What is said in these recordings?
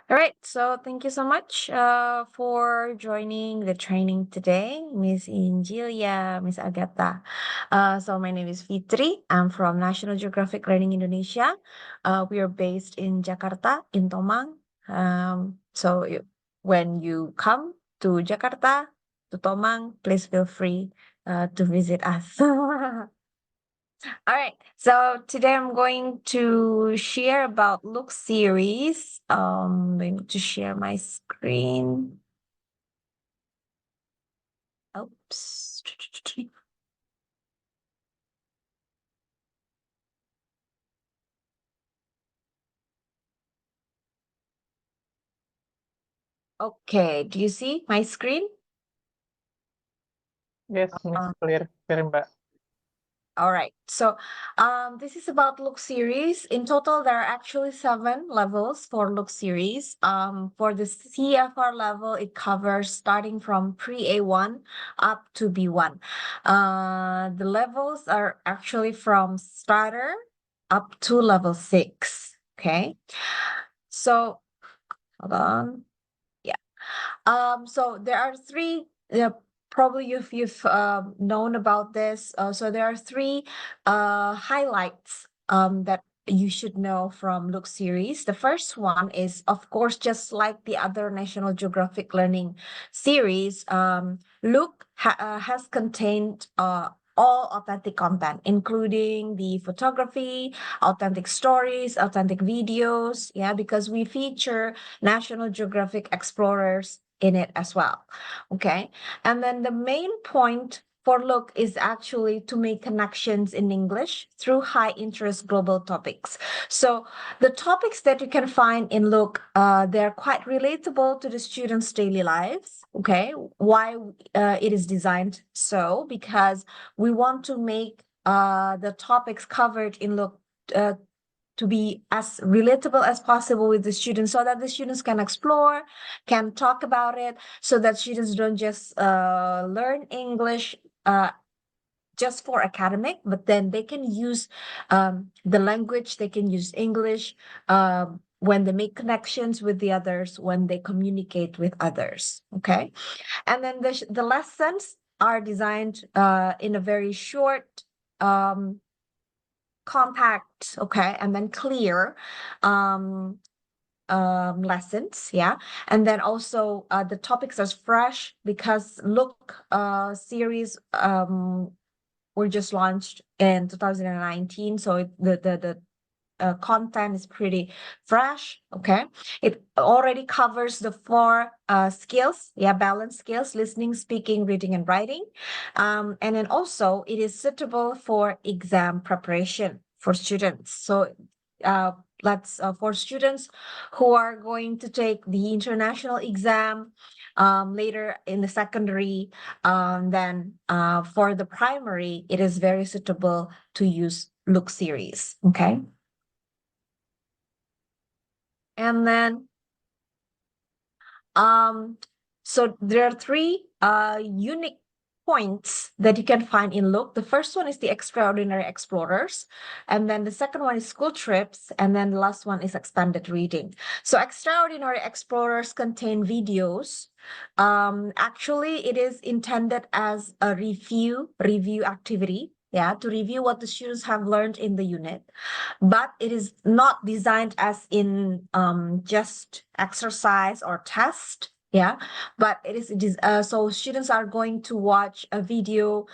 All right, so thank you so much for joining the training today, Miss Injilia, Miss Agatha. So my name is Fitri. I'm from National Geographic Learning Indonesia. We are based in Jakarta, in Tomang. When you come to Jakarta, to Tomang, please feel free to visit us. All right, so today I'm going to share about Look series. I'm going to share my screen. Oops. Okay, do you see my screen? Yes, Miss, clear, Mbak. All right. So this is about Look series. In total, there are actually 7 levels for Look series. For the CFR level, it covers starting from pre-A1 up to B1. The levels are actually from starter up to level 6. Okay. So hold on. Yeah. So there are 3, probably you've known about this. So there are 3 highlights that you should know from Look series. The first one is, of course, just like the other National Geographic Learning series, Look has contained all authentic content, including the photography, authentic stories, authentic videos. Yeah, because we feature National Geographic explorers in it as well. Okay. And then the main point for Look is actually to make connections in English through high interest global topics. So the topics that you can find in Look, they're quite relatable to the students' daily lives. Okay. Why it is designed so? Because we want to make the topics covered in Look to be as relatable as possible with the students so that the students can explore, can talk about it, so that students don't just learn English just for academic, but then they can use the language, they can use English when they make connections with the others, when they communicate with others. Okay. And then the lessons are designed in a very short, compact, okay, and then clear lessons. Yeah. And then also the topics are fresh because Look series were just launched in 2019. So the content is pretty fresh. Okay. It already covers the 4 skills. Yeah. Balance skills: listening, speaking, reading, and writing. And then also it is suitable for exam preparation for students. So let's for students who are going to take the international exam later in the secondary, then for the primary, it is very suitable to use Look series. Okay. And then so there are 3 unique points that you can find in Look. The first one is the extraordinary explorers, and then the second one is school trips, and then the last one is expanded reading. So extraordinary explorers contain videos. Actually, it is intended as a review activity. Yeah, to review what the students have learned in the unit, but it is not designed as in just exercise or test. Yeah, but it is so students are going to watch a video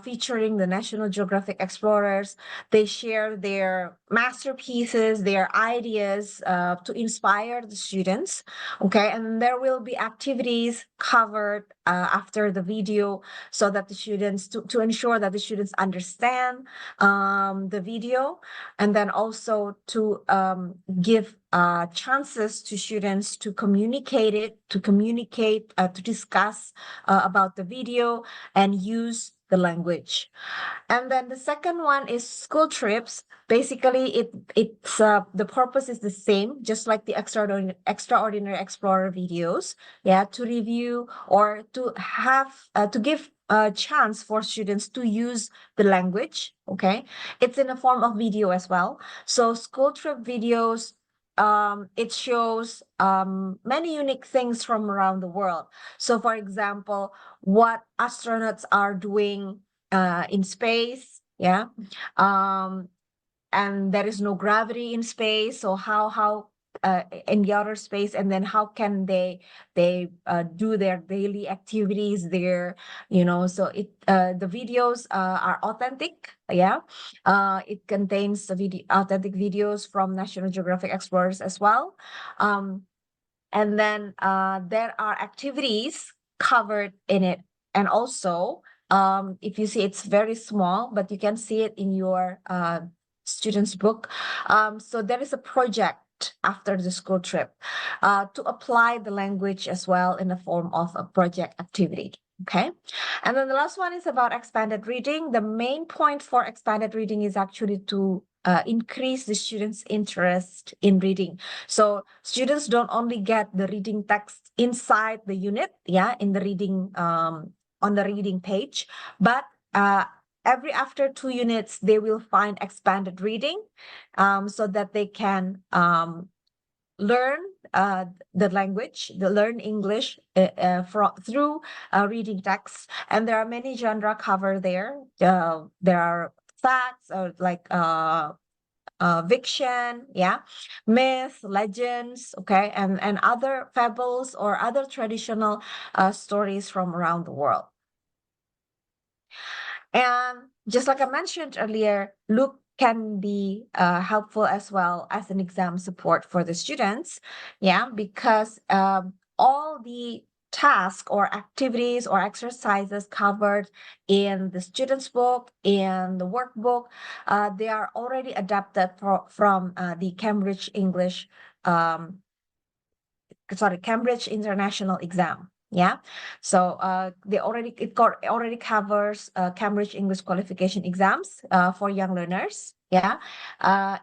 featuring the National Geographic explorers. They share their masterpieces, their ideas to inspire the students. Okay, and there will be activities covered after the video so that the students to ensure that the students understand the video, and then also to give chances to students to communicate it, to discuss about the video and use the language. And then the second one is school trips. Basically, it's the purpose is the same, just like the extraordinary explorer videos. Yeah, to review or to have to give a chance for students to use the language. Okay, it's in a form of video as well. So school trip videos it shows many unique things from around the world. So, for example, what astronauts are doing in space, yeah, and there is no gravity in space. So how in the outer space, and then how can they do their daily activities there, so the videos are authentic, yeah. It contains the authentic videos from National Geographic explorers as well. And then there are activities covered in it. And also, if you see, it's very small, but you can see it in your student's book. So there is a project after the school trip to apply the language as well in the form of a project activity. Okay. And then the last one is about expanded reading. The main point for expanded reading is actually to increase the students' interest in reading. So students don't only get the reading text inside the unit, yeah, in the reading on the reading page, but every after 2 units they will find expanded reading, so that they can learn the language, learn English through reading texts. And there are many genre cover there. There are facts or like fiction, yeah, myth, legends, okay, and other fables or other traditional stories from around the world. And just like I mentioned earlier, Look can be helpful as well as an exam support for the students, yeah, because all the tasks or activities or exercises covered in the student's book, in the workbook, they are already adapted from the Cambridge English, Cambridge International Exam. Yeah, so it already covers Cambridge English qualification exams for young learners. Yeah,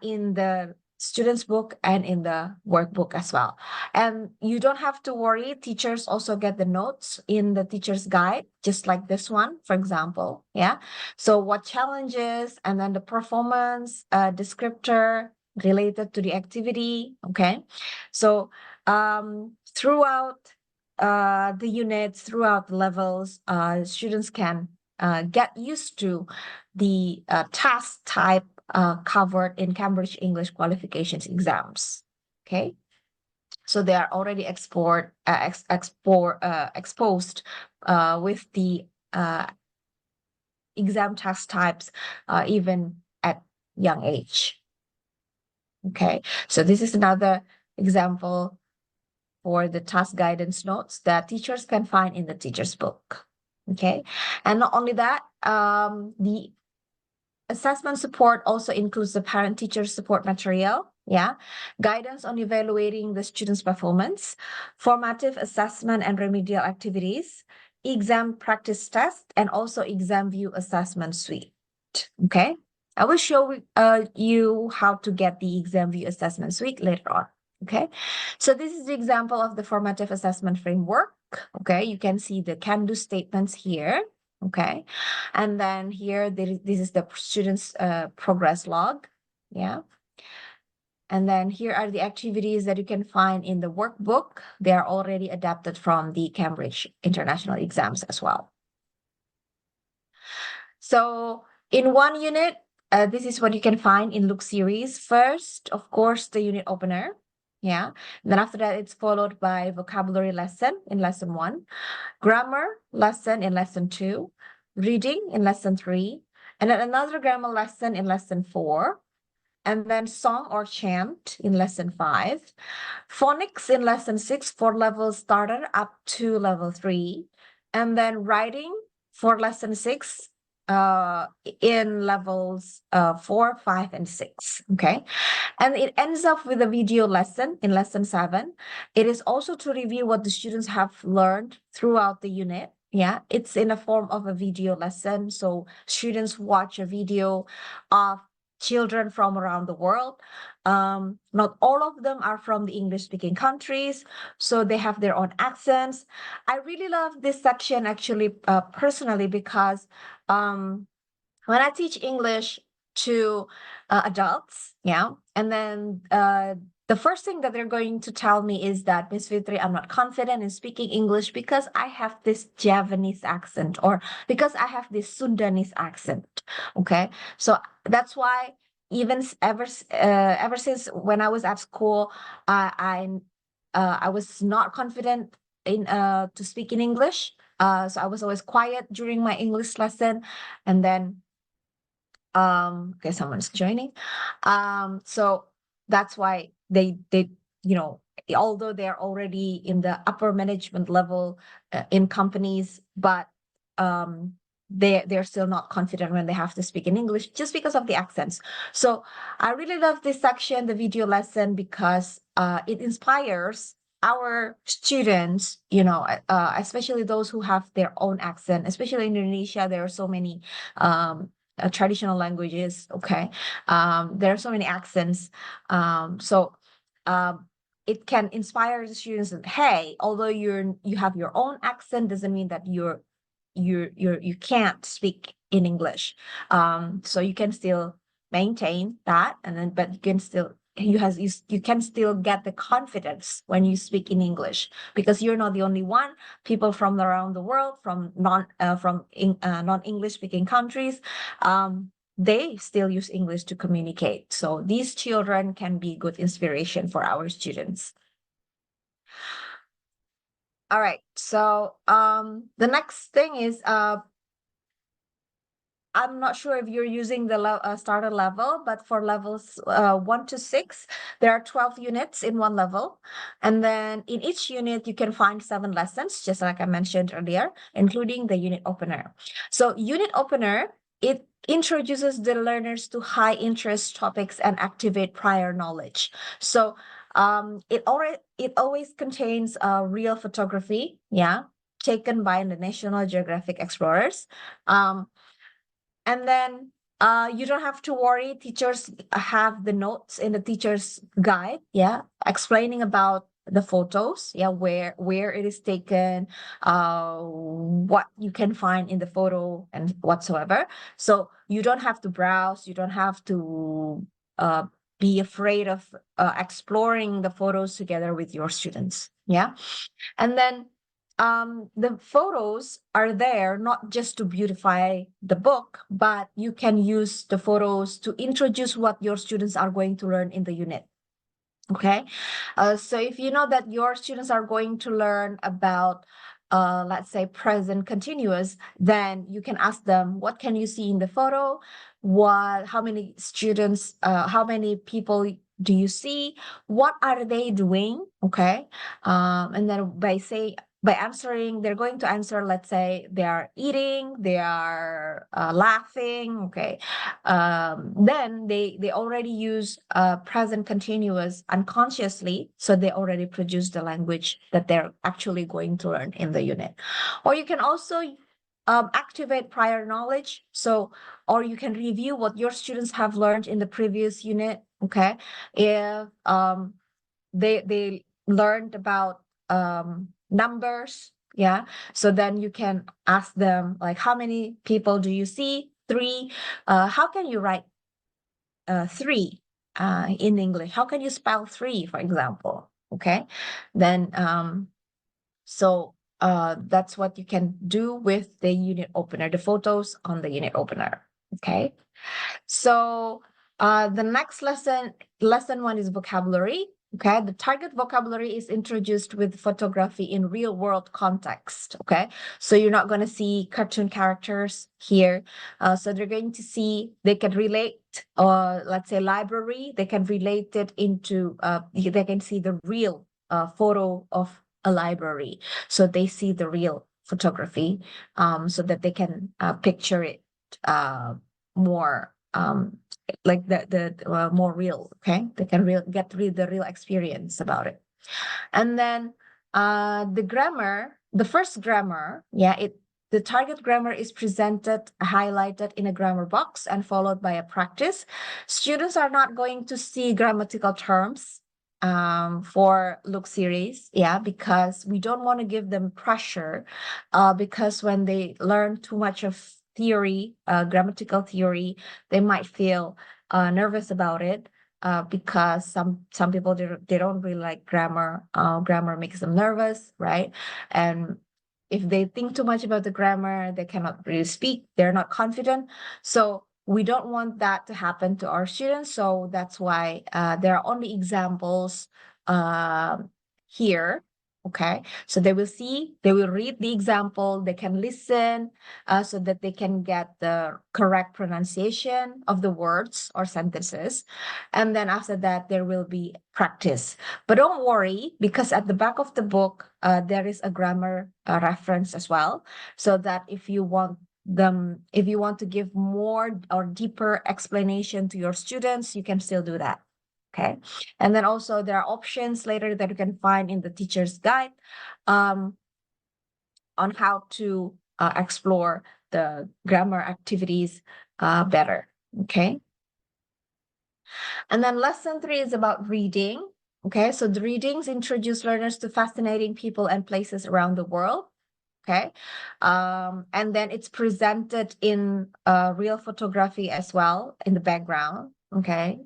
in the student's book and in the workbook as well. And you don't have to worry. Teachers also get the notes in the teacher's guide, just like this one, for example. Yeah. So what challenges, and then the performance descriptor related to the activity. Okay. So throughout the units, throughout the levels, students can get used to the task type covered in Cambridge English qualifications exams. Okay, so they are already exposed with the exam task types even at young age. Okay, so this is another example for the task guidance notes that teachers can find in the teacher's book. Okay, and not only that, the assessment support also includes the parent-teacher support material, yeah, guidance on evaluating the student's performance, formative assessment and remedial activities, exam practice test, and also exam view assessment suite. Okay, I will show you how to get the exam view assessment suite later on. Okay, so this is the example of the formative assessment framework. Okay, you can see the can-do statements here. Okay, and then here this is the student's progress log. Yeah, and then here are the activities that you can find in the workbook. They are already adapted from the Cambridge International exams as well. So in one unit, this is what you can find in Look series. First, of course, the unit opener. Yeah. And then after that, it's followed by vocabulary lesson in lesson 1, grammar lesson in lesson 2, reading in lesson 3, and then another grammar lesson in lesson 4, and then song or chant in lesson 5, phonics in lesson 6 for level starter up to level 3, and then writing for lesson 6 in levels 4, 5, and 6. Okay, and it ends up with a video lesson in lesson 7. It is also to review what the students have learned throughout the unit. Yeah, it's in a form of a video lesson, so students watch a video of children from around the world. Not all of them are from the English-speaking countries, so they have their own accents. I really love this section actually, personally, because when I teach English to adults, yeah, and then the first thing that they're going to tell me is that, Miss Fitri, I'm not confident in speaking English because I have this Javanese accent or because I have this Sundanese accent. Okay. So that's why even ever since when I was at school, I was not confident in to speak in English. So I was always quiet during my English lesson. And then okay, someone's joining. So that's why they you know, although they're already in the upper management level in companies, but um they're still not confident when they have to speak in English just because of the accents. So I really love this section, the video lesson, because it inspires our students, you know, especially those who have their own accent, especially in Indonesia. There are so many traditional languages. Okay, there are so many accents. So it can inspire the students that, hey, although you have your own accent, doesn't mean that you can't speak in English. So you can still maintain that, and then but you can still you can still get the confidence when you speak in English, because you're not the only one. People from around the world, from non-English speaking countries, they still use English to communicate. So these children can be good inspiration for our students. All right. So the next thing is I'm not sure if you're using the starter level, but for levels 1 to 6, there are 12 units in one level. And then in each unit, you can find 7 lessons, just like I mentioned earlier, including the unit opener. So unit opener, it introduces the learners to high interest topics and activate prior knowledge. So it always contains real photography, yeah, taken by the National Geographic explorers. And then you don't have to worry. Teachers have the notes in the teacher's guide, yeah, explaining about the photos, yeah, where it is taken, what you can find in the photo and whatsoever. So you don't have to browse, you don't have to be afraid of exploring the photos together with your students, yeah. And then the photos are there not just to beautify the book, but you can use the photos to introduce what your students are going to learn in the unit. Okay. So if you know that your students are going to learn about, let's say, present continuous, then you can ask them, what can you see in the photo? How many students, how many people do you see? What are they doing? Okay. And then by answering, they're going to answer, let's say they are eating, they are laughing. Okay. Then they already use present continuous unconsciously, so they already produce the language that they're actually going to learn in the unit. Or you can also activate prior knowledge. So, or you can review what your students have learned in the previous unit. Okay, if they learned about numbers, yeah, so then you can ask them, like, how many people do you see? 3. How can you write 3 in English? How can you spell 3, for example? Okay, then so that's what you can do with the unit opener, the photos on the unit opener. Okay, so the next lesson 1 is vocabulary. Okay, the target vocabulary is introduced with photography in real world context. Okay, so you're not going to see cartoon characters here. So they're going to see, they can relate, let's say library, they can relate it into, they can see the real photo of a library. So they see the real photography, so that they can picture it more like the more real. Okay, they can get the real experience about it. And then the grammar, the first grammar, yeah, the target grammar is presented, highlighted in a grammar box and followed by a practice. Students are not going to see grammatical terms for Look series, yeah, because we don't want to give them pressure, because when they learn too much of theory, grammatical theory, they might feel nervous about it. because some people they don't really like grammar. Grammar makes them nervous, right? And if they think too much about the grammar, they cannot really speak. They're not confident. So we don't want that to happen to our students. So that's why there are only examples here. Okay, so they will see, they will read the example, they can listen, so that they can get the correct pronunciation of the words or sentences. And then after that, there will be practice. But don't worry, because at the back of the book, there is a grammar reference as well, so that if you want to give more or deeper explanation to your students, you can still do that. Okay. And then also there are options later that you can find in the teacher's guide on how to explore the grammar activities better. Okay. And then lesson 3 is about reading. Okay. So the readings introduce learners to fascinating people and places around the world. Okay. And then it's presented in real photography as well in the background. Okay.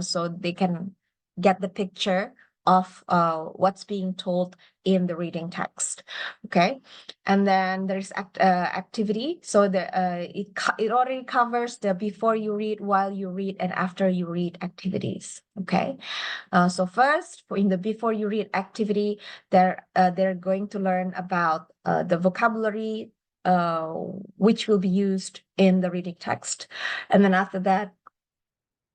So they can get the picture of what's being told in the reading text. Okay. And then there's activity. So it already covers the before you read, while you read, and after you read activities. Okay. So first, in the before you read activity, they're going to learn about the vocabulary which will be used in the reading text. And then after that,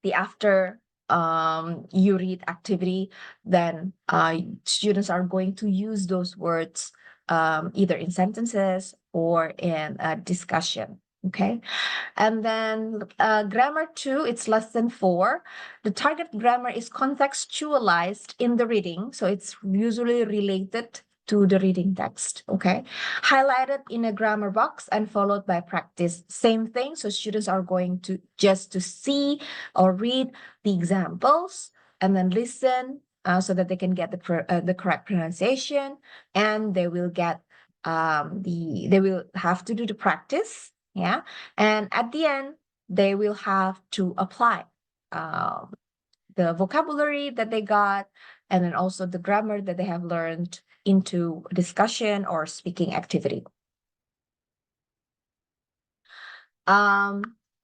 the after you read activity, then students are going to use those words either in sentences or in a discussion. Okay. And then grammar 2, it's lesson 4. The target grammar is contextualized in the reading. So it's usually related to the reading text. Okay. Highlighted in a grammar box and followed by practice. Same thing. So students are going to just to see or read the examples and then listen so that they can get the correct pronunciation, and they will get they will have to do the practice. Yeah. And at the end, they will have to apply the vocabulary that they got, and then also the grammar that they have learned into discussion or speaking activity.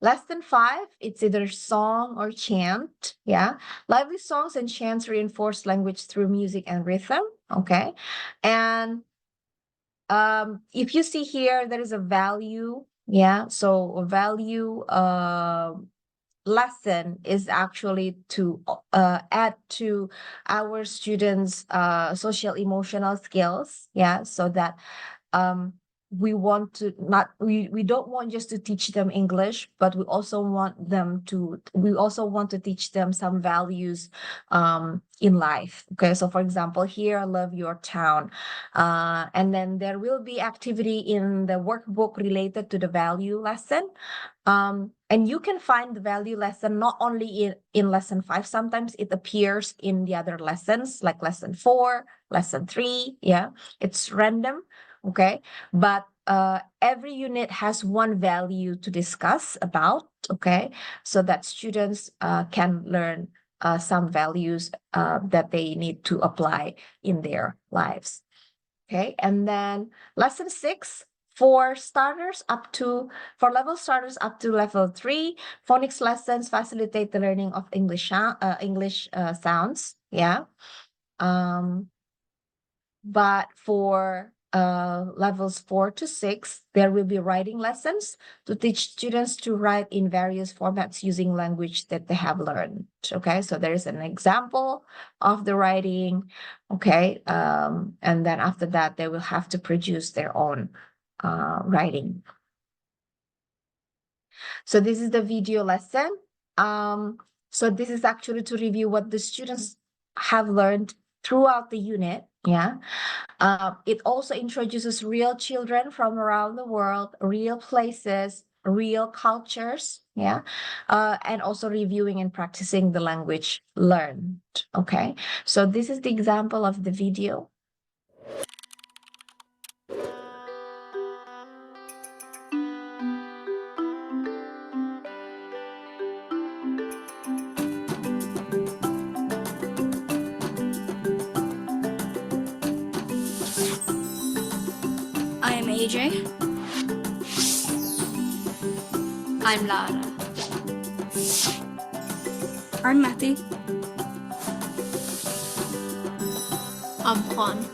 Lesson 5, it's either song or chant. Yeah. Lively songs and chants reinforce language through music and rhythm. Okay. And if you see here, there is a value. Yeah. So a value lesson is actually to add to our students social emotional skills. Yeah. So that we want to not we don't want just to teach them English, but we also want to teach them some values in life. Okay, so for example, here, love your town, and then there will be activity in the workbook related to the value lesson. And you can find the value lesson not only in lesson 5, sometimes it appears in the other lessons like lesson 4, lesson 3. Yeah, it's random. Okay, but every unit has one value to discuss about. Okay, so that students can learn some values that they need to apply in their lives. Okay, and then lesson 6, for level starters up to level 3, phonics lessons facilitate the learning of English sounds. Yeah. But for levels 4 to 6, there will be writing lessons to teach students to write in various formats using language that they have learned. Okay, so there's an example of the writing. Okay, and then after that, they will have to produce their own writing. So this is the video lesson. So this is actually to review what the students have learned throughout the unit. Yeah. It also introduces real children from around the world, real places, real cultures. Yeah. And also reviewing and practicing the language learned. Okay. So this is the example of the video. AJ. I'm Lara. I'm Matthew. I'm Juan.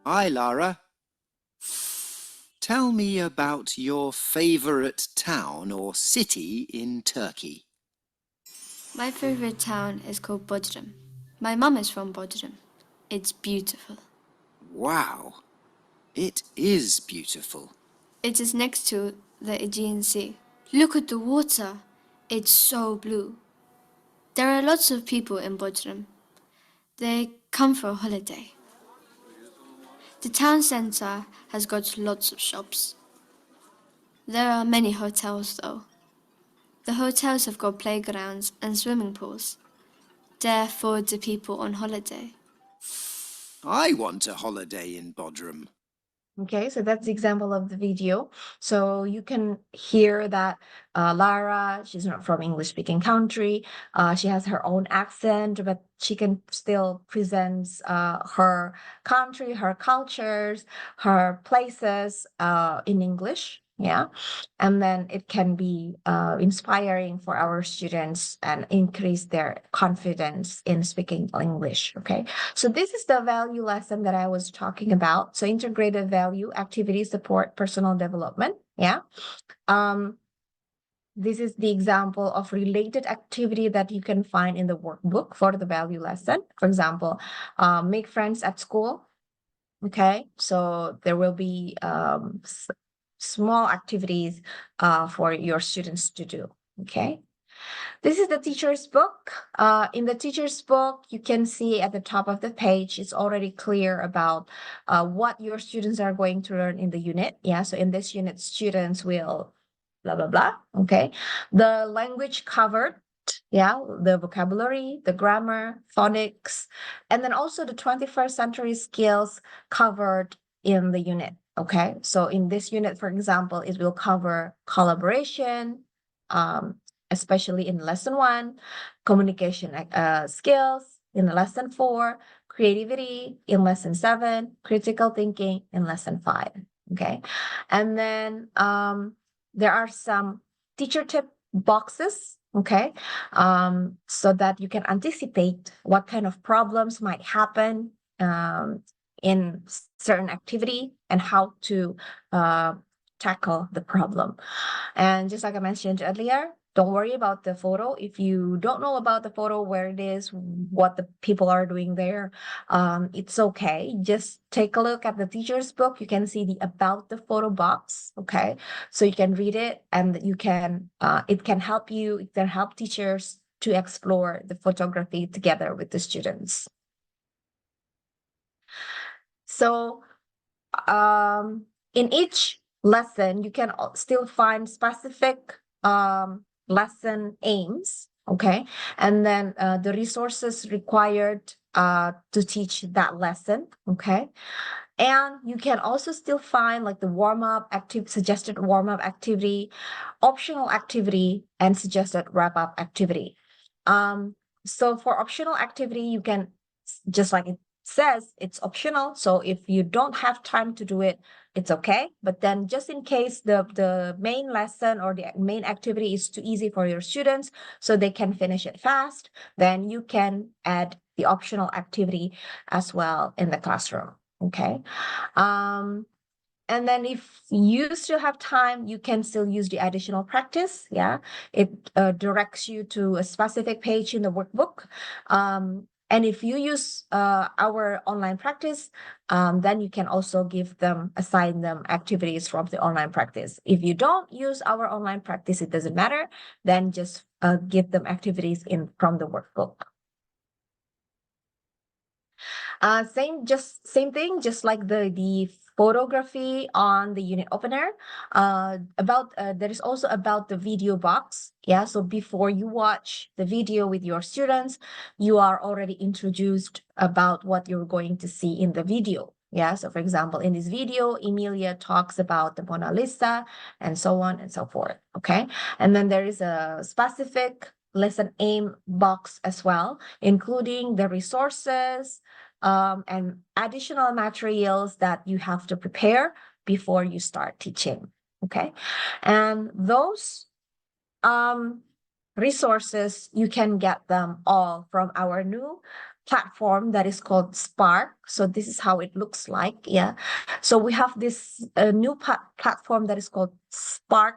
Hi, Lara. Tell me about your favourite town or city in Turkey. My favorite town is called Bodrum. My mum is from Bodrum. It's beautiful. Wow, it is beautiful. It is next to the Aegean Sea. Look at the water. It's so blue. There are lots of people in Bodrum. They come for a holiday. The town centre has got lots of shops. There are many hotels though. The hotels have got playgrounds and swimming pools. They're for the people on holiday. I want a holiday in Bodrum. Okay, so that's the example of the video. So you can hear that Lara, she's not from English-speaking country. She has her own accent, but she can still present her country, her cultures, her places in English. Yeah. And then it can be inspiring for our students and increase their confidence in speaking English. Okay. So this is the value lesson that I was talking about. So integrated value activities support personal development. Yeah. This is the example of related activity that you can find in the workbook for the value lesson. For example, make friends at school. Okay. So there will be small activities for your students to do. Okay. This is the teacher's book. In the teacher's book, you can see at the top of the page, it's already clear about what your students are going to learn in the unit. Yeah, so in this unit, students will blah, blah, blah. Okay. The language covered, yeah, the vocabulary, the grammar, phonics, and then also the 21st century skills covered in the unit. Okay. So in this unit, for example, it will cover collaboration, especially in lesson 1, communication skills in lesson 4, creativity in lesson 7, critical thinking in lesson 5. Okay. And then there are some teacher tip boxes. Okay. So that you can anticipate what kind of problems might happen in certain activity and how to tackle the problem. And just like I mentioned earlier, don't worry about the photo. If you don't know about the photo, where it is, what the people are doing there, it's okay. Just take a look at the teacher's book. You can see the about the photo box. Okay. So you can read it and you can, it can help you, it can help teachers to explore the photography together with the students. So, in each lesson, you can still find specific lesson aims, okay? And then the resources required to teach that lesson, okay? And you can also still find like the warm-up active suggested warm-up activity, optional activity, and suggested wrap-up activity. So for optional activity, you can, just like it says, it's optional. So if you don't have time to do it, it's okay. But then just in case the main lesson or the main activity is too easy for your students, so they can finish it fast, then you can add the optional activity as well in the classroom. Okay. And then if you still have time, you can still use the additional practice. Yeah. It directs you to a specific page in the workbook. And if you use our online practice, then you can also assign them activities from the online practice. If you don't use our online practice, it doesn't matter. Then just give them activities from the workbook. Same thing, just like the photography on the unit opener. There is also about the video box. Yeah, so before you watch the video with your students, you are already introduced about what you're going to see in the video. Yeah, so for example, in this video, Emilia talks about the Mona Lisa and so on and so forth. Okay, and then there is a specific lesson aim box as well, including the resources, and additional materials that you have to prepare before you start teaching. Okay, and those resources, you can get them all from our new platform that is called Spark. So this is how it looks like. Yeah. So we have this new platform that is called Spark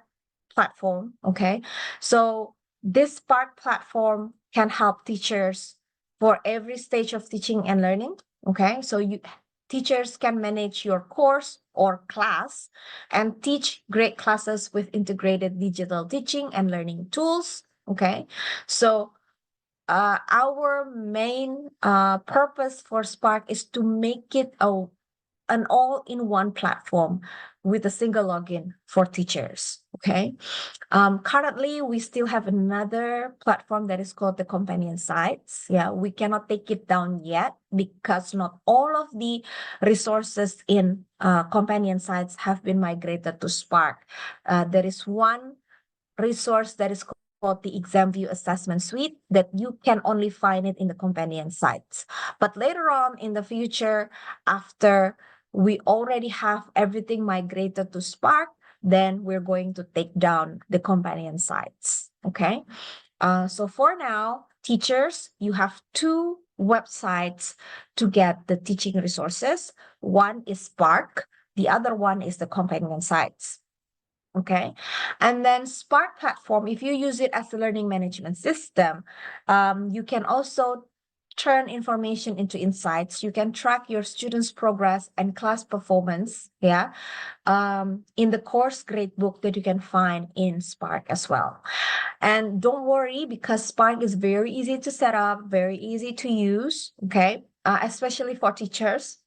platform. Okay. So this Spark platform can help teachers for every stage of teaching and learning. Okay. So teachers can manage your course or class and teach great classes with integrated digital teaching and learning tools. Okay, so our main purpose for Spark is to make it an all-in-one platform with a single login for teachers. Okay, currently we still have another platform that is called the companion sites. Yeah, we cannot take it down yet because not all of the resources in companion sites have been migrated to Spark. There is one resource that is called the Exam View Assessment Suite that you can only find it in the companion sites. But later on in the future, after we already have everything migrated to Spark, then we're going to take down the companion sites. Okay. So for now, teachers, you have two websites to get the teaching resources. One is Spark, the other one is the companion sites. Okay. And then Spark platform, if you use it as a learning management system, you can also turn information into insights. You can track your students' progress and class performance, yeah, in the course gradebook that you can find in Spark as well. And don't worry, because Spark is very easy to set up, very easy to use, okay, especially for teachers.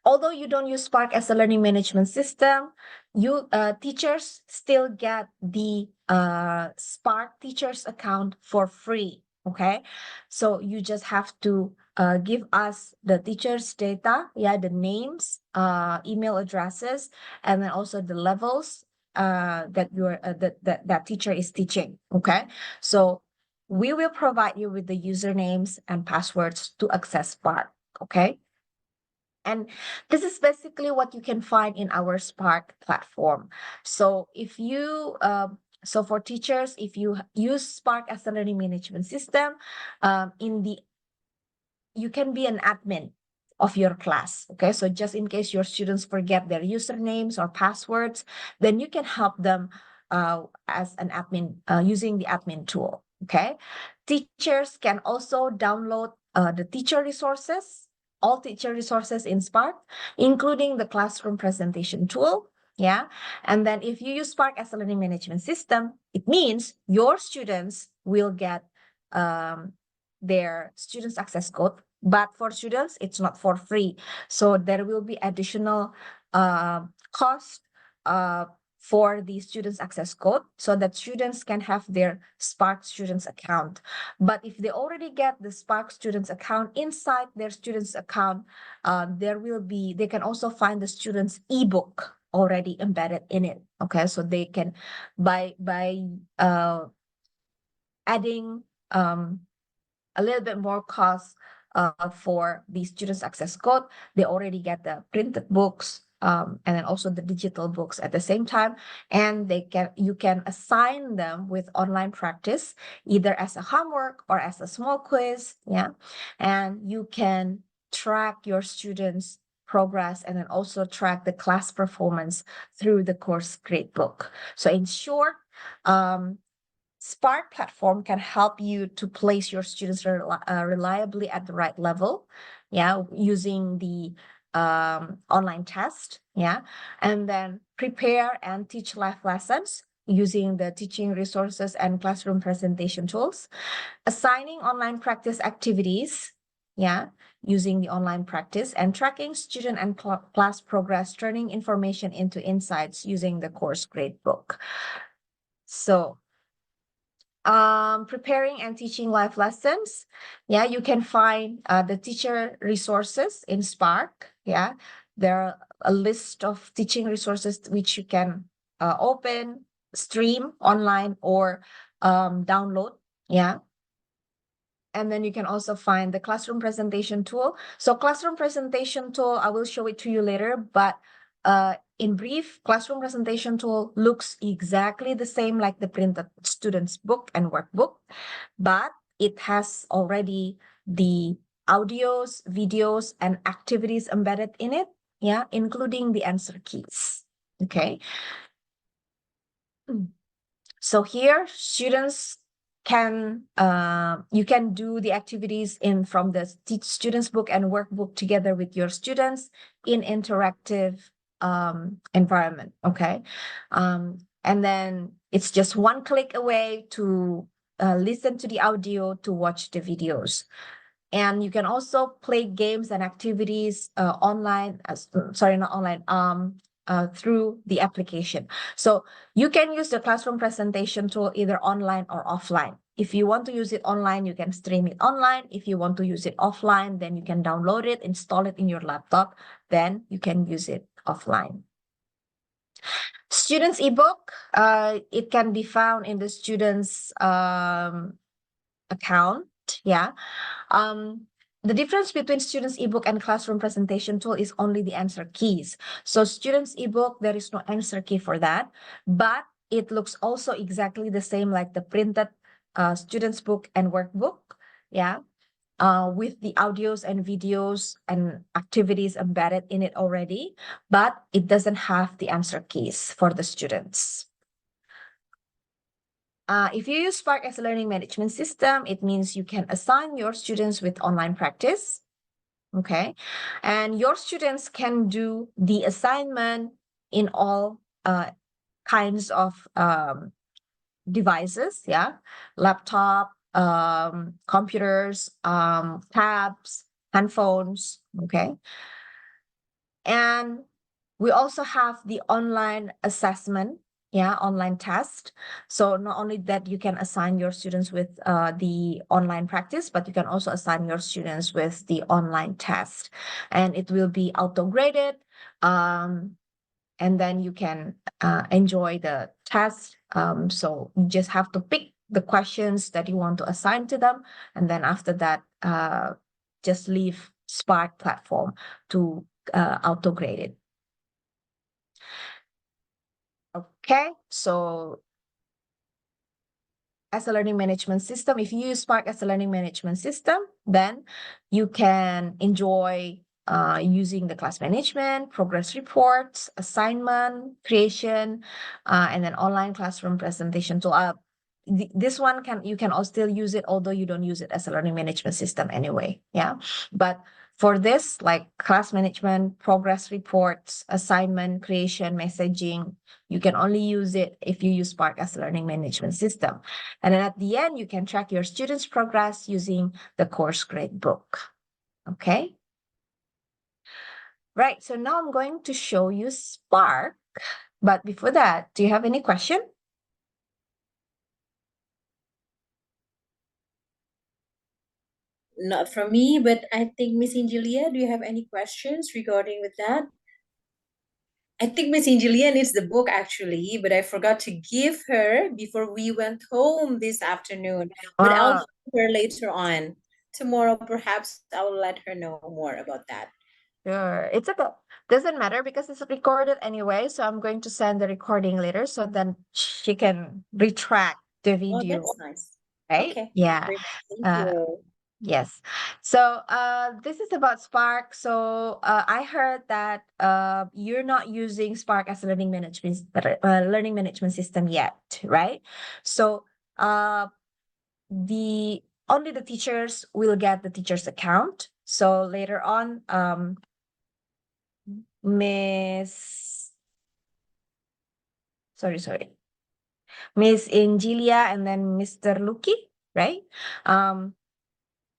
Although you don't use Spark as a learning management system, you teachers still get the Spark teachers account for free. Okay, so you just have to give us the teachers' data, yeah, the names, email addresses, and then also the levels that your that teacher is teaching. Okay, so we will provide you with the usernames and passwords to access Spark. Okay. And this is basically what you can find in our Spark platform. So if you, so for teachers, if you use Spark as a learning management system, you can be an admin of your class. Okay, so just in case your students forget their usernames or passwords, then you can help them as an admin using the admin tool. Okay, teachers can also download the teacher resources, all teacher resources in Spark, including the classroom presentation tool. Yeah. And then if you use Spark as a learning management system, it means your students will get their students access code. But for students, it's not for free. So there will be additional cost for the students access code so that students can have their Spark students account. But if they already get the Spark students account, inside their students account, they can also find the students ebook already embedded in it. Okay, so they can by adding a little bit more cost for the students access code, they already get the printed books and then also the digital books at the same time, and you can assign them with online practice either as a homework or as a small quiz. Yeah, and you can track your students progress and then also track the class performance through the course gradebook. So in short, Spark platform can help you to place your students reliably at the right level, yeah, using the online test, yeah, and then prepare and teach live lessons using the teaching resources and classroom presentation tools, assigning online practice activities, yeah, using the online practice, and tracking student and class progress, turning information into insights using the course gradebook. So preparing and teaching live lessons, yeah, you can find the teacher resources in Spark. Yeah, there are a list of teaching resources which you can open, stream online, or download. Yeah, And then you can also find the classroom presentation tool. So classroom presentation tool, I will show it to you later, but in brief, classroom presentation tool looks exactly the same like the printed student's book and workbook, but it has already the audios, videos, and activities embedded in it, yeah, including the answer keys, okay? So here, students can, you can do the activities from the student's book and workbook together with your students in interactive environment, okay? And then it's just one click away to listen to the audio, to watch the videos. And you can also play games and activities online, sorry, not online, through the application. So you can use the classroom presentation tool either online or offline. If you want to use it online, you can stream it online. If you want to use it offline, then you can download it, install it in your laptop, then you can use it offline. Students ebook, it can be found in the students' account, yeah. The difference between students ebook and classroom presentation tool is only the answer keys. So students ebook, there is no answer key for that, but it looks also exactly the same like the printed students book and workbook, yeah, with the audios and videos and activities embedded in it already, but it doesn't have the answer keys for the students. If you use Spark as a learning management system, it means you can assign your students with online practice, okay? And your students can do the assignment in all kinds of devices, yeah? Laptop, computers, tabs, handphones, okay? And we also have the online assessment, yeah, online test. So not only that you can assign your students with the online practice, but you can also assign your students with the online test. And it will be auto-graded. And then you can enjoy the test. So you just have to pick the questions that you want to assign to them. And then after that, just leave Spark platform to auto-grade it. Okay, so as a learning management system, if you use Spark as a learning management system, then you can enjoy using the class management, progress reports, assignment creation, and then online classroom presentation tool. This one you can also still use it, although you don't use it as a learning management system anyway. Yeah, but for this, like class management, progress reports, assignment creation, messaging, you can only use it if you use Spark as a learning management system. And then at the end, you can track your students' progress using the course grade book. Okay. Right, so now I'm going to show you Spark. But before that, do you have any question? Not from me, but I think Miss Angelia, do you have any questions regarding with that? I think Miss Angelia needs the book actually, but I forgot to give her before we went home this afternoon. But I'll give her later on. Tomorrow, perhaps I'll let her know more about that. Sure. It's okay. Doesn't matter because it's recorded anyway. So I'm going to send the recording later so then she can retract the Oh, video. that's nice. Right? Okay. Yeah. Thank you. Yes. So this is about Spark. So I heard that you're not using Spark as a learning management system yet, right? So only the teachers will get the teacher's account. So later on, Miss Angelia and then Mr. Lucky, right?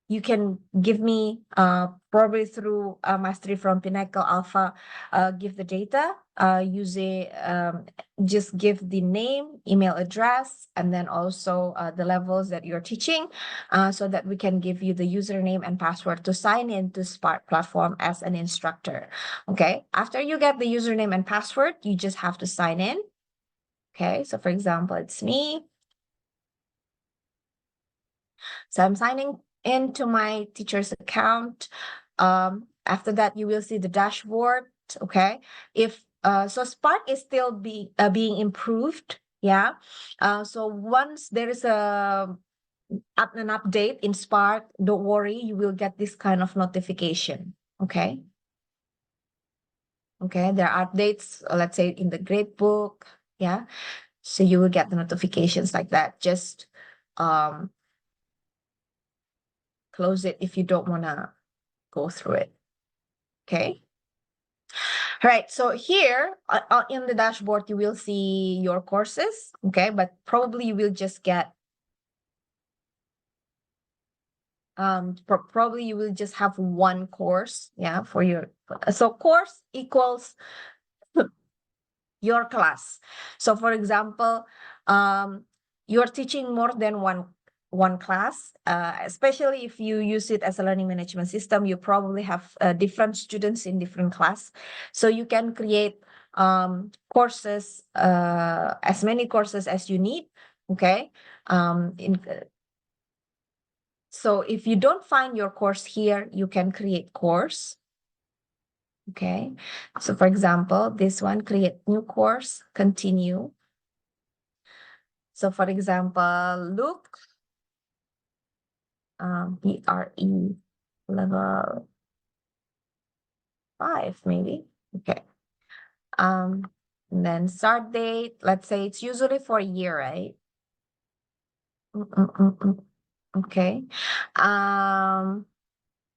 You can give me probably through Mastery from Pinnacle Alpha, give the data using just give the name, email address, and then also the levels that you're teaching so that we can give you the username and password to sign in to Spark platform as an instructor. Okay, after you get the username and password, you just have to sign in. Okay, so for example, it's me. So I'm signing into my teacher's account. After that, you will see the dashboard. Okay. So Spark is still being improved. Yeah. So once there is an update in Spark, don't worry, you will get this kind of notification. Okay. Okay, there are updates, let's say in the grade book. Yeah. So you will get the notifications like that. Just close it if you don't want to go through it. Okay. All right. So here in the dashboard, you will see your courses. Okay. But probably you will just get, probably you will just have one course. Yeah. So course equals your class. So for example, you're teaching more than one class, especially if you use it as a learning management system, you probably have different students in different class. So you can create courses, as many courses as you need. Okay. So if you don't find your course here, you can create course. Okay. So for example, this one, create new course, continue. So for example, look, BRE level 5, maybe. Okay. And then start date, let's say it's usually for a year, right? Okay.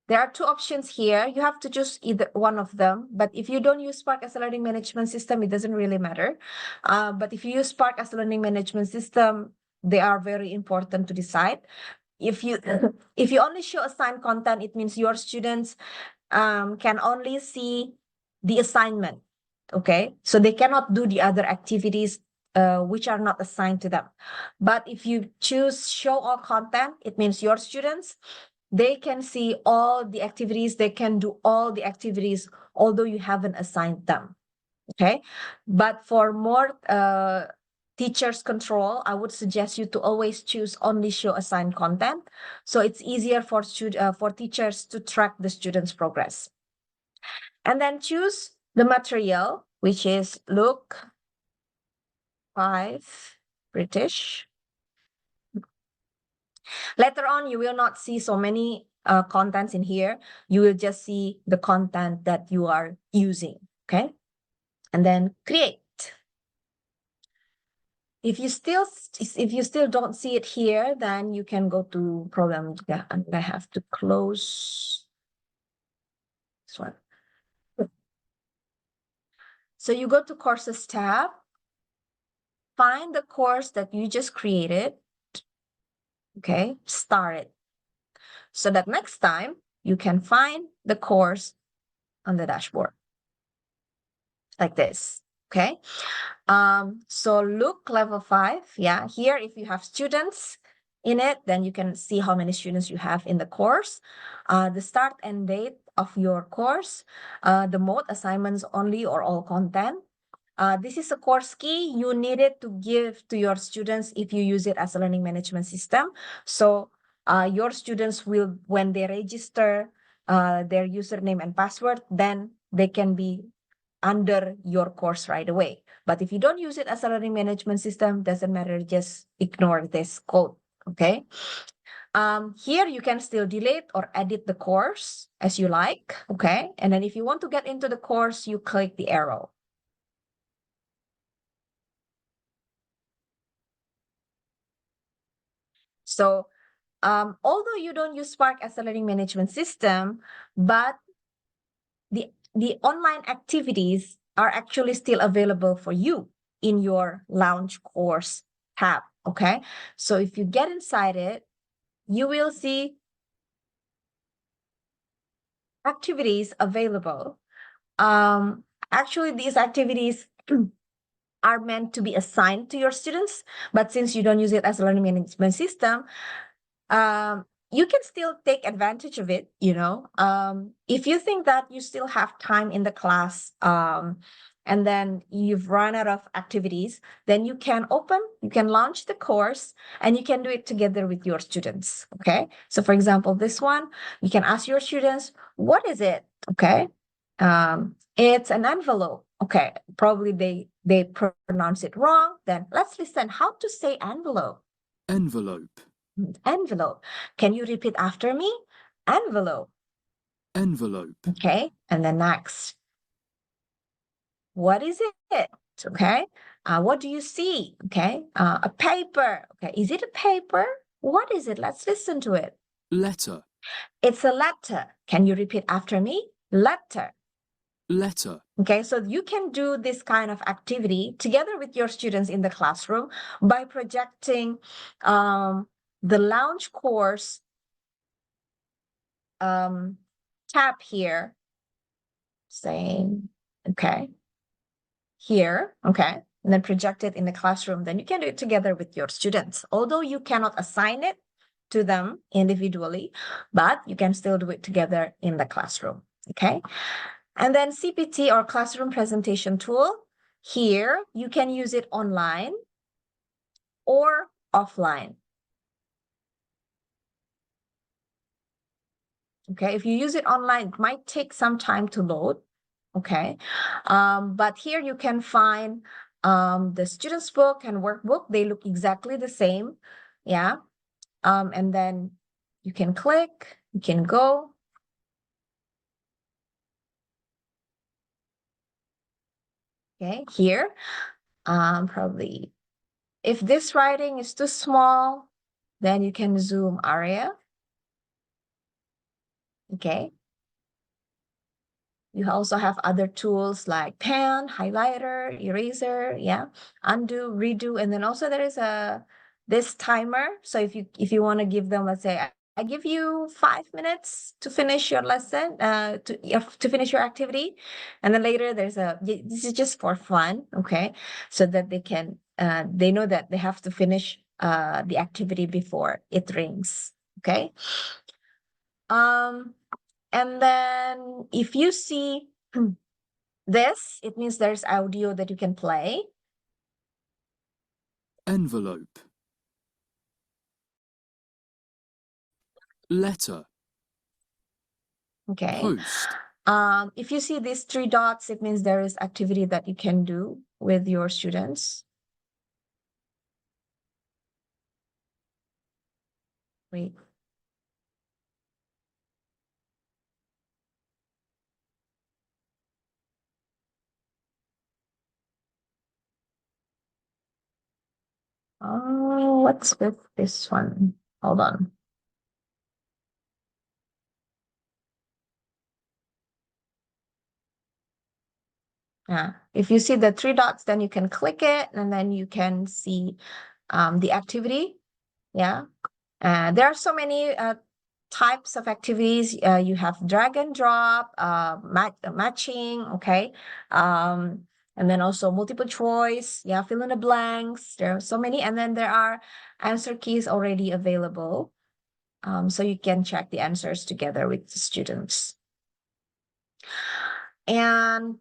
There are two options here. You have to choose either one of them. But if you don't use Spark as a learning management system, it doesn't really matter. But if you use Spark as a learning management system, they are very important to decide. If you if you only show assigned content, it means your students can only see the assignment. Okay, so they cannot do the other activities which are not assigned to them. But if you choose show all content, it means your students, they can see all the activities, they can do all the activities, although you haven't assigned them. Okay, but for more teachers control, I would suggest you to always choose only show assigned content, so it's easier for teachers to track the students' progress. And then choose the material, which is look 5 British. Later on, you will not see so many contents in here. You will just see the content that you are using. Okay, and then create. If you still don't see it here, then you can go to program. Yeah, and I have to close this one. So you go to courses tab, find the course that you just created. Okay, start it. So that next time you can find the course on the dashboard like this. Okay. So look level 5. Yeah, here if you have students in it, then you can see how many students you have in the course, the start and date of your course, the mode, assignments only or all content. This is a course key you needed to give to your students if you use it as a learning management system. So your students will, when they register their username and password, then they can be under your course right away. But if you don't use it as a learning management system, doesn't matter, just ignore this code. Okay. Here you can still delete or edit the course as you like. Okay. And then if you want to get into the course, you click the arrow. So although you don't use Spark as a learning management system, but the online activities are actually still available for you in your launch course tab. Okay, so if you get inside it, you will see activities available. Actually, these activities are meant to be assigned to your students, but since you don't use it as a learning management system, you can still take advantage of it, you know. If you think that you still have time in the class, and then you've run out of activities, then you can launch the course and you can do it together with your students. Okay. So for example, this one, you can ask your students, what is it? Okay. It's an envelope. Okay. Probably they pronounce it wrong. Then let's listen how to say envelope. Envelope. Envelope. Can you repeat after me? Envelope. Envelope. Okay. And then next. What is it? Okay. What do you see? Okay. A paper. Okay. Is it a paper? What is it? Let's listen to it. Letter. It's a letter. Can you repeat after me? Letter. Letter. Okay. So you can do this kind of activity together with your students in the classroom by projecting the launch course tab here, saying, okay, here, okay, and then project it in the classroom. Then you can do it together with your students. Although you cannot assign it to them individually, but you can still do it together in the classroom, okay? And then CPT, or classroom presentation tool, here you can use it online or offline. Okay, if you use it online, it might take some time to load. Okay, but here you can find the student's book and workbook. They look exactly the same. Yeah, and then you can click, you can go. Okay, here, probably if this writing is too small, then you can zoom area. Okay. You also have other tools like pen, highlighter, eraser, yeah, undo, redo, and then also there is this timer. So if you want to give them, let's say, I give you 5 minutes to finish your lesson, to finish your activity, and then later this is just for fun, okay, so that they know that they have to finish the activity before it rings, okay. And then if you see this, it means there's audio that you can play. Envelope. Letter. Okay. Post. If you see these 3 dots, it means there is activity that you can do with your students. Wait. Oh, what's with this one? Hold on. Yeah, if you see the 3 dots, then you can click it and then you can see the activity. Yeah, there are so many types of activities. You have drag and drop, matching, okay, and then also multiple choice. Yeah, fill in the blanks. There are so many, and then there are answer keys already available, so you can check the answers together with the students. And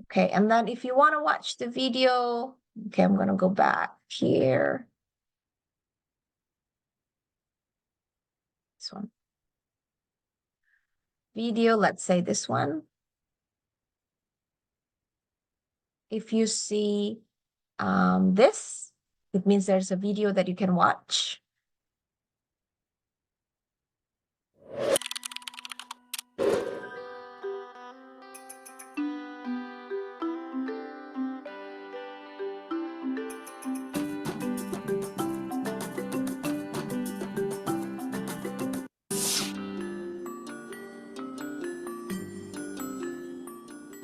okay, and then if you want to watch the video, okay, I'm gonna go back here. This one. Video, let's say this one. If you see this, it means there's a video that you can watch.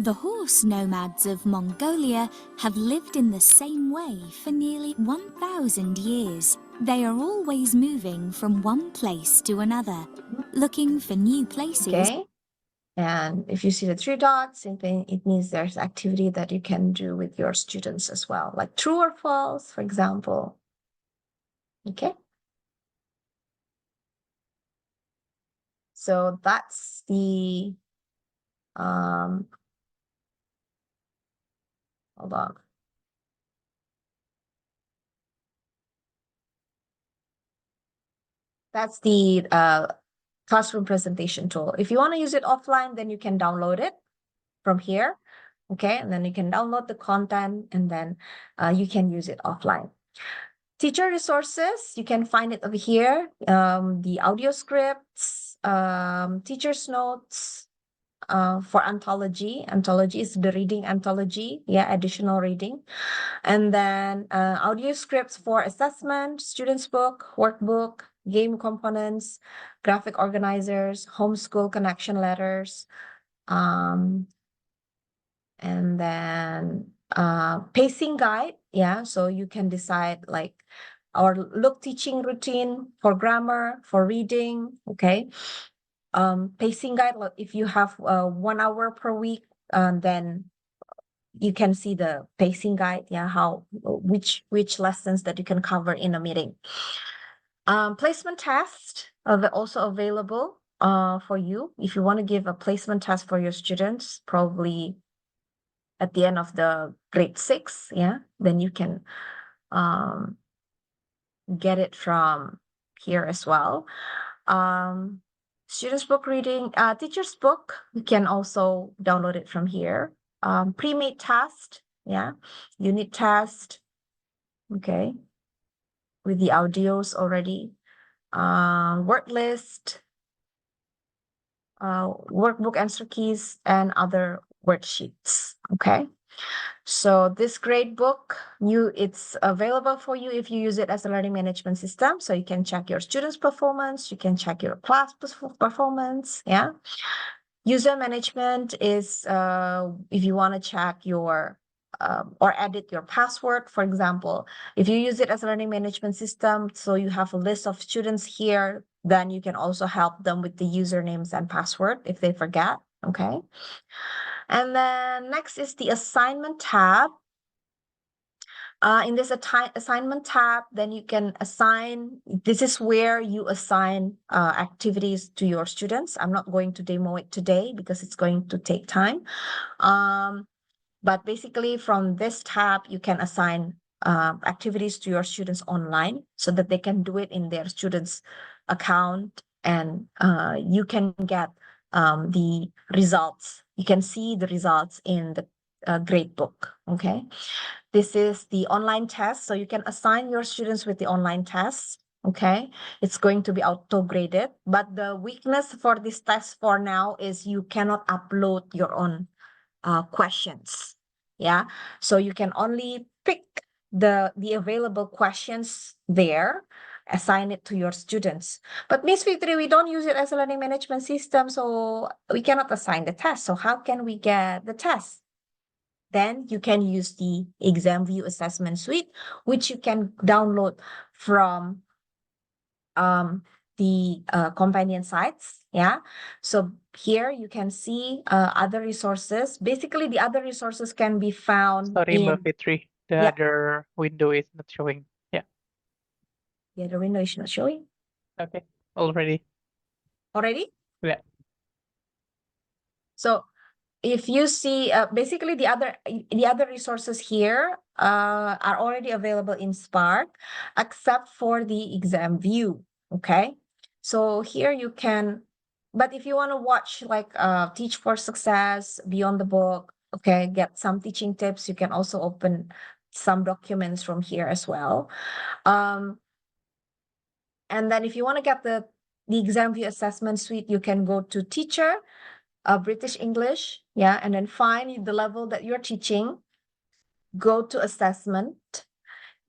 The horse nomads of Mongolia have lived in the same way for nearly 1,000 years. They are always moving from one place to another, looking for new places. Okay. And if you see the 3 dots, it means there's activity that you can do with your students as well, like true or false, for example. Okay. So that's the Hold on. That's the classroom presentation tool. If you want to use it offline, then you can download it from here. Okay, and then you can download the content and then you can use it offline. Teacher resources, you can find it over here. The audio scripts, teacher's notes for anthology. Anthology is the reading anthology, yeah, additional reading. And then audio scripts for assessment, students book, workbook, game components, graphic organizers, homeschool connection letters, and then pacing guide. Yeah, so you can decide like our look teaching routine for grammar, for reading. Okay, pacing guide. If you have 1 hour per week, then you can see the pacing guide. Yeah, how which lessons that you can cover in a meeting. Placement test also available for you if you want to give a placement test for your students, probably at the end of the grade 6, yeah, then you can get it from here as well. Students book reading, teacher's book, you can also download it from here. Pre-made test, yeah, unit test, okay, with the audios already. Word list, workbook answer keys, and other worksheets. Okay, so this grade book, it's available for you if you use it as a learning management system. So you can check your students' performance, you can check your class performance. Yeah, user management is if you want to check your or edit your password, for example. If you use it as a learning management system, so you have a list of students here, then you can also help them with the usernames and password if they forget, okay? And then next is the assignment tab. In this assignment tab, then you can assign, this is where you assign activities to your students. I'm not going to demo it today because it's going to take time. But basically from this tab, you can assign activities to your students online so that they can do it in their students' account, and you can get the results. You can see the results in the grade book, okay? This is the online test, so you can assign your students with the online test, okay? It's going to be auto-graded, but the weakness for this test for now is you cannot upload your own questions, yeah? So you can only pick the available questions there, assign it to your students. But Miss Fitri, we don't use it as a learning management system, so we cannot assign the test. So how can we get the test? Then you can use the exam view assessment suite, which you can download from the companion sites. Yeah, so here you can see other resources. Basically, the other resources can be found Sorry, in Mbak Fitri. The Yeah. other window is not showing. Yeah. the other window is not showing Okay. Already. already. Yeah. So if you see basically the other resources here are already available in Spark, except for the exam view. Okay, so here you can, but if you want to watch like Teach for Success, Beyond the Book, okay, get some teaching tips, you can also open some documents from here as well. And then if you want to get the exam view assessment suite, you can go to Teacher, British English, yeah, and then find the level that you're teaching, go to assessment,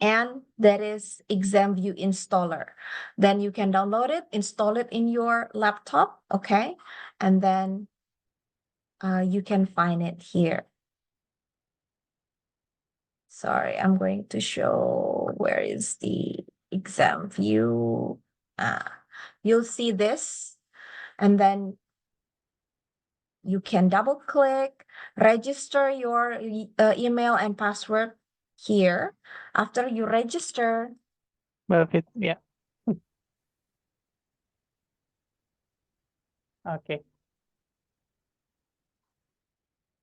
and that is exam view installer. Then you can download it, install it in your laptop, okay, and then you can find it here. Sorry, I'm going to show where is the exam view. You'll see this, and then you can double click, register your email and password here. After you register, Mbak Fit, yeah. Okay.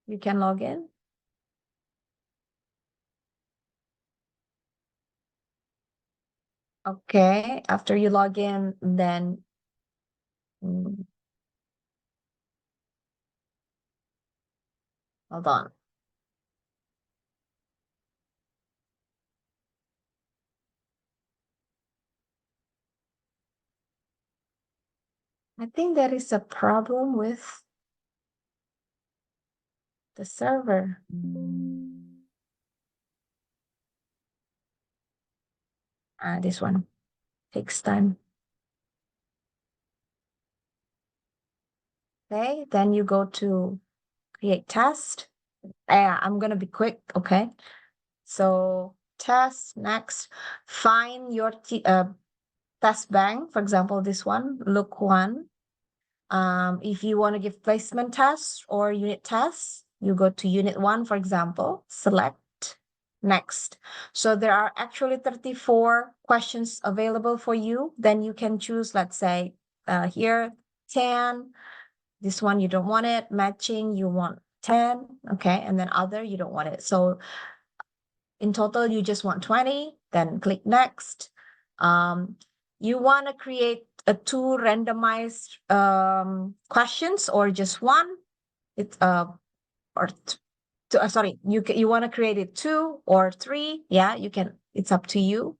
you can log in. Okay, after you log in, then hold on. I think there is a problem with the server. This one takes time. Okay, then you go to create test. I'm gonna be quick, okay? So test, next, find your test bank, for example, this one, look one. If you want to give placement tests or unit tests, you go to unit 1, for example, select next. So there are actually 34 questions available for you. Then you can choose, let's say, here 10. This one you don't want it. Matching, you want 10. Okay, and then other, you don't want it. So in total, you just want 20. Then click next. You want to create two randomized questions or just one. It's sorry, you want to create it 2 or 3. Yeah, you can. It's up to you.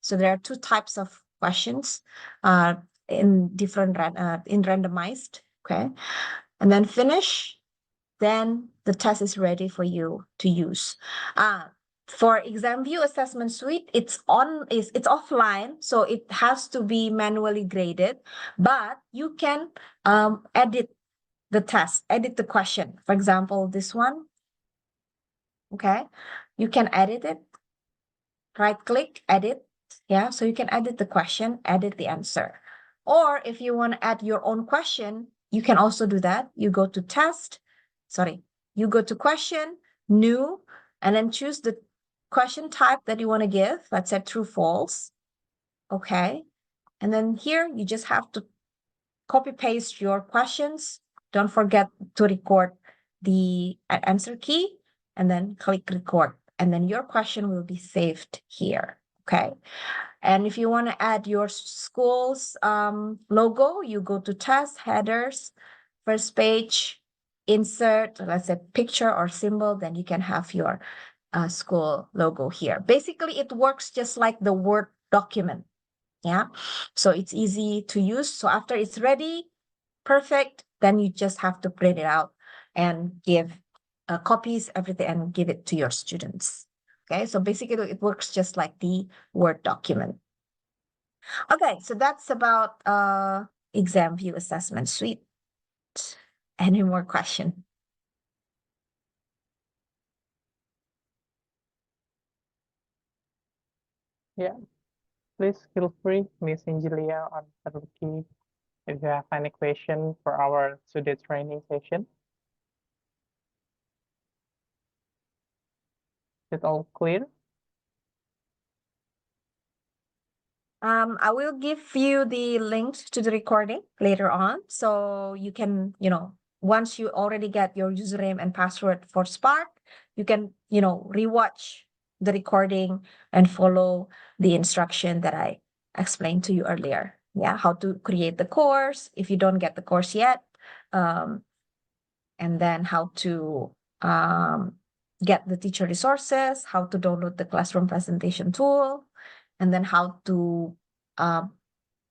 So there are 2 types of questions in different in randomized. Okay, and then finish. Then the test is ready for you to use. For exam view assessment suite, it's offline, so it has to be manually graded, but you can edit the test, edit the question. For example, this one, okay, you can edit it, right click, edit, yeah, so you can edit the question, edit the answer. Or if you want to add your own question, you can also do that. You go to you go to question, new, and then choose the question type that you want to give. Let's say true, false. Okay. And then here you just have to copy paste your questions. Don't forget to record the answer key and then click record. And then your question will be saved here. Okay. And if you want to add your school's logo, you go to test, headers, first page, insert, let's say picture or symbol, then you can have your school logo here. Basically, it works just like the Word document. Yeah, so it's easy to use. So after it's ready, perfect, then you just have to print it out and give copies, everything, and give it to your students. Okay, so basically it works just like the Word document. Okay, so that's about exam view assessment suite. Any more question? Yeah. Please feel free, Miss Angelia or Taruki, if you have any question for our student training session. Is it all clear? I will give you the links to the recording later on. So you can, once you already get your username and password for Spark, you can, rewatch the recording and follow the instruction that I explained to you earlier. Yeah, how to create the course if you don't get the course yet. And then how to get the teacher resources, how to download the classroom presentation tool, and then how to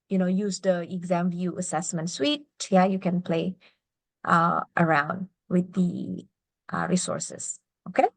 use the exam view assessment suite. Yeah, you can play around with the resources. Okay.